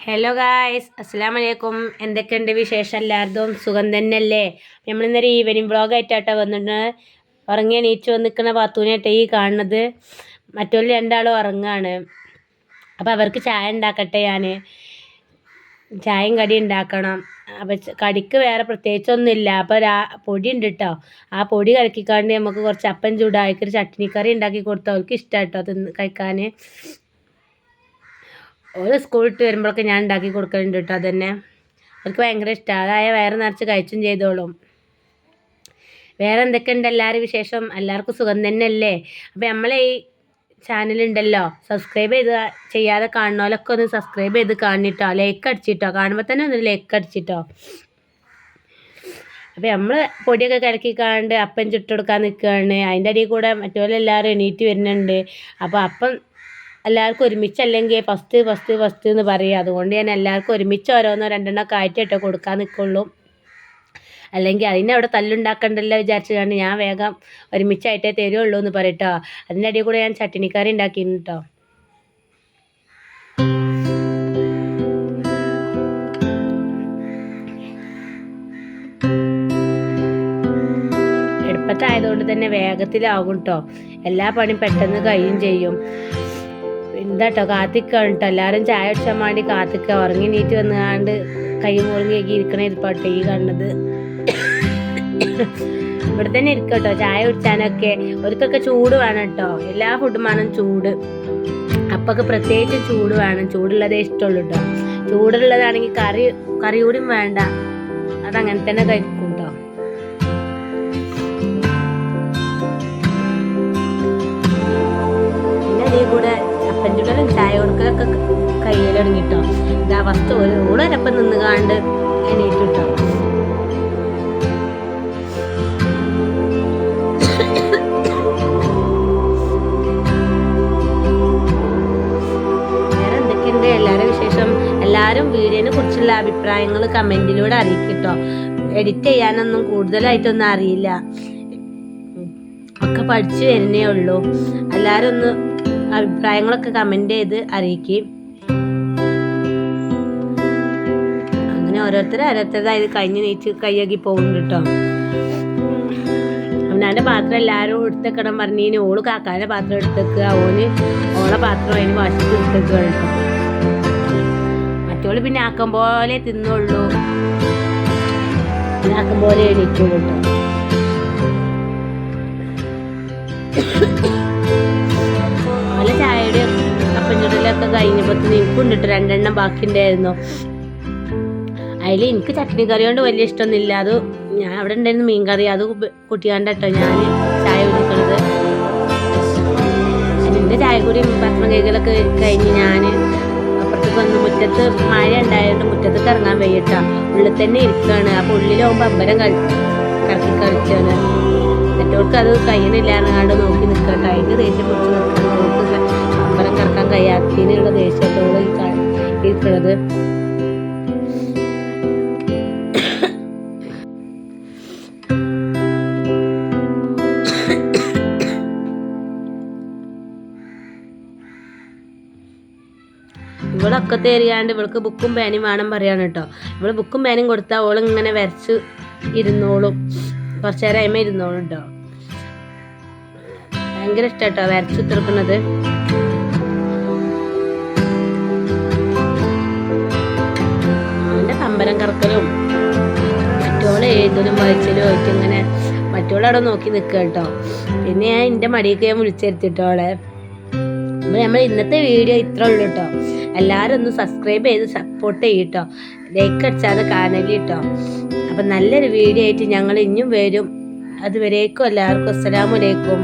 Hello guys, അസ്സലാമു അലൈക്കും. എന്തൊക്കെയുണ്ട് വിശേഷം? എല്ലാവർക്കും സുഖം തന്നെയല്ലേ? നമ്മളിന്നൊരു ഈവനിങ് വ്ളോഗായിട്ടാട്ടോ വന്നിട്ട് ഉറങ്ങി എണീച്ച് വന്നിരിക്കുന്ന പാത്തൂനായിട്ട് ഈ കാണുന്നത്. മറ്റുള്ള രണ്ടാളും ഉറങ്ങാണ്. അപ്പോൾ അവർക്ക് ചായ ഉണ്ടാക്കട്ടെ. ഞാൻ ചായയും കടി ഉണ്ടാക്കണം. അപ്പോൾ കടിക്ക് വേറെ പ്രത്യേകിച്ചൊന്നുമില്ല. അപ്പോൾ പൊടി ഉണ്ട് കേട്ടോ. ആ പൊടി കലക്കിക്കാണ്ട് നമുക്ക് കുറച്ച് അപ്പം ചൂടാക്കി ചട്നിക്കറി ഉണ്ടാക്കി കൊടുത്താൽ അവർക്ക് ഇഷ്ടം കേട്ടോ കഴിക്കാൻ. ഓരോ സ്കൂളിട്ട് വരുമ്പോഴൊക്കെ ഞാൻ ഉണ്ടാക്കി കൊടുക്കലുണ്ട് കേട്ടോ. അതന്നെ അവർക്ക് ഭയങ്കര ഇഷ്ടമാണ്. അതായ വയറ് നിറച്ച് കഴിച്ചും ചെയ്തോളും. വേറെ എന്തൊക്കെയുണ്ട് എല്ലാവരും വിശേഷം? എല്ലാവർക്കും സുഖം തന്നെയല്ലേ? അപ്പോൾ നമ്മളെ ഈ ചാനലുണ്ടല്ലോ, സബ്സ്ക്രൈബ് ചെയ്യാതെ കാണുന്നവരൊക്കെ ഒന്ന് സബ്സ്ക്രൈബ് ചെയ്ത് കാണിട്ടോ, ലൈക്ക് അടിച്ചിട്ടോ, കാണുമ്പോൾ തന്നെ ഒന്ന് ലൈക്ക് അടിച്ചിട്ടോ. അപ്പോൾ നമ്മൾ പൊടിയൊക്കെ കലക്കിക്കാണ്ട് അപ്പം ചുട്ടെടുക്കാൻ നിൽക്കുകയാണ്. അതിൻ്റെ അടിയിൽ കൂടെ മറ്റുള്ളവരെല്ലാവരും എണീറ്റ് വരുന്നുണ്ട്. അപ്പോൾ അപ്പം എല്ലാവർക്കും ഒരുമിച്ച് അല്ലെങ്കിൽ ഫസ്റ്റ് എന്ന് പറയും. അതുകൊണ്ട് ഞാൻ എല്ലാവർക്കും ഒരുമിച്ച് ഓരോന്നോ രണ്ടെണ്ണമൊക്കെ ആയിട്ടോ കൊടുക്കാൻ നിൽക്കുള്ളൂ. അല്ലെങ്കിൽ അതിനെ അവിടെ തല്ലുണ്ടാക്കണ്ടല്ലോ വിചാരിച്ചിട്ടാണ് ഞാൻ വേഗം ഒരുമിച്ചായിട്ടേ തരുള്ളൂ എന്ന് പറയട്ടോ. അതിൻ്റെ അടിയിൽ കൂടെ ഞാൻ ചട്നിക്കറി ഉണ്ടാക്കിയിരുന്നു കേട്ടോ. എളുപ്പത്തായതുകൊണ്ട് തന്നെ വേഗത്തിലാകും കേട്ടോ. എല്ലാ പണിയും പെട്ടെന്ന് കഴിയും ചെയ്യും. എന്താട്ടോ കാത്തിക്കാണ് കേട്ടോ. എല്ലാവരും ചായ അടിച്ചാൻ വേണ്ടി കാത്തിക്കുക. ഉറങ്ങി നീറ്റ് വന്നുകാണ്ട് കൈ മുറിങ്ങി ഇരിക്കണ ഇരിപ്പാട്ടോ ഈ കാണുന്നത്. ഇവിടെ തന്നെ ഇരിക്കട്ടോ ചായ കുടിച്ചാനൊക്കെ. ഒരിക്കൊക്കെ ചൂട് വേണം കേട്ടോ. എല്ലാ ഫുഡും വേണം ചൂട്. അപ്പൊക്കെ പ്രത്യേകിച്ച് ചൂട് വേണം. ചൂടുള്ളതേ ഇഷ്ടമുള്ളൂ കേട്ടോ. ചൂടുള്ളതാണെങ്കിൽ കറി കൂടിയും വേണ്ട. അതങ്ങനെ തന്നെ കഴിക്കും കേട്ടോ. പിന്നെ അതേ കൂടെ ചപ്പൻചുടലും ചായ കൊടുക്കലൊക്കെ കയ്യിൽ തുടങ്ങിട്ടോ. ഇതാ ഫസ്റ്റ് ഓളൊരപ്പം നിന്ന് കാണ്ട് എണീറ്റിട്ടോ. വേറെ എന്തൊക്കെയുണ്ട് എല്ലാവരും വിശേഷം? എല്ലാവരും വീഡിയോനെ കുറിച്ചുള്ള അഭിപ്രായങ്ങൾ കമൻറ്റിലൂടെ അറിയിക്കട്ടോ. എഡിറ്റ് ചെയ്യാനൊന്നും കൂടുതലായിട്ടൊന്നും അറിയില്ല. ഒക്കെ പഠിച്ചു വരുന്നേ ഉള്ളൂ. എല്ലാവരും ഒന്ന് അഭിപ്രായങ്ങളൊക്കെ കമൻറ്റ് ചെയ്ത് അറിയിക്കും. അങ്ങനെ ഓരോരുത്തരുടേതായത് കഴിഞ്ഞ് നീച്ച് കൈയാക്കി പോകുന്നുണ്ട് കേട്ടോ. അവനാൻ്റെ പാത്രം എല്ലാവരും എടുത്തേക്കണം പറഞ്ഞിന്. ഓള് കാക്കാൻ്റെ പാത്രം എടുത്തേക്കുക, ഓളെ പാത്രം അതിന് വശത്ത് എടുത്തേക്കുക കേട്ടോ. മറ്റോള് പിന്നെ ആക്കം പോലെ തിന്നുള്ളൂ, ആക്കം പോലെ എണീച്ചു കേട്ടോ. ചായയുടെ അപ്പഞ്ചുടലൊക്കെ കഴിഞ്ഞപ്പോൾ എനിക്കുണ്ടിട്ട് 2 എണ്ണം ബാക്കിയുണ്ടായിരുന്നു. അതിൽ എനിക്ക് ചട്നി കറി കൊണ്ട് വലിയ ഇഷ്ടമൊന്നുമില്ല. അത് ഞാൻ അവിടെ ഉണ്ടായിരുന്നു മീൻ കറി, അത് കൂട്ടിയാണ്ടട്ടോ ഞാൻ ചായ കുടിക്കുന്നത്. എൻ്റെ ചായ കൂടി ഭക്ഷണം കഴിക്കലൊക്കെ കഴിഞ്ഞ് ഞാൻ അപ്പുറത്തേക്ക് വന്ന് മുറ്റത്ത് മഴ ഉണ്ടായതുകൊണ്ട് മുറ്റത്തേക്ക് ഇറങ്ങാൻ വയ്യട്ടോ. ഉള്ളിൽ തന്നെ ഇരിക്കുകയാണ്. അപ്പോൾ ഉള്ളിലാവുമ്പോൾ അമ്പരം കറക്കി കളിച്ചാണ്. മറ്റവർക്ക് അത് കഴിയണില്ലാണ്ട് നോക്കി നിൽക്കട്ടോ. അതിൻ്റെ ദേഷ്യം പിടിച്ച് നിൽക്കുന്നത് അമ്പലം കറക്കാൻ കഴിയാത്തതിനുള്ള ദേഷ്യത്തോട് ഇരിക്കുന്നത്. ഇവളൊക്കെ തേറിയാണ്ട് ഇവൾക്ക് ബുക്കും പേനും വേണം പറയാണ് കേട്ടോ. ഇവള് ബുക്കും പേനും കൊടുത്താൽ ഓളിങ്ങനെ വരച്ച് ഇരുന്നോളും. കുറച്ച് നേരം അയിമ ഇരുന്നോളും കേട്ടോ. ഭയങ്കര ഇഷ്ടം കേട്ടോ വരച്ചു തീർക്കുന്നത്. അവൻ്റെ കമ്പരം കറക്കലും മറ്റോളെ എഴുതലും വായിച്ചലും ആയിട്ട് ഇങ്ങനെ മറ്റോളവിടെ നോക്കി നിൽക്കുക കേട്ടോ. പിന്നെ ഞാൻ എൻ്റെ മടിയൊക്കെ ഞാൻ വിളിച്ചെടുത്തിട്ടോളെ. അപ്പോൾ നമ്മൾ ഇന്നത്തെ വീഡിയോ ഇത്ര ഉള്ളൂ കേട്ടോ. എല്ലാവരും ഒന്ന് സബ്സ്ക്രൈബ് ചെയ്ത് സപ്പോർട്ട് ചെയ്യട്ടോ. ലൈക്ക് അടിച്ചാൽ കാണല് കേട്ടോ. അപ്പം നല്ലൊരു വീഡിയോ ആയിട്ട് ഞങ്ങൾ ഇനിയും വരും. അതുവരേക്കും എല്ലാവർക്കും അസ്സലാമു അലൈക്കും.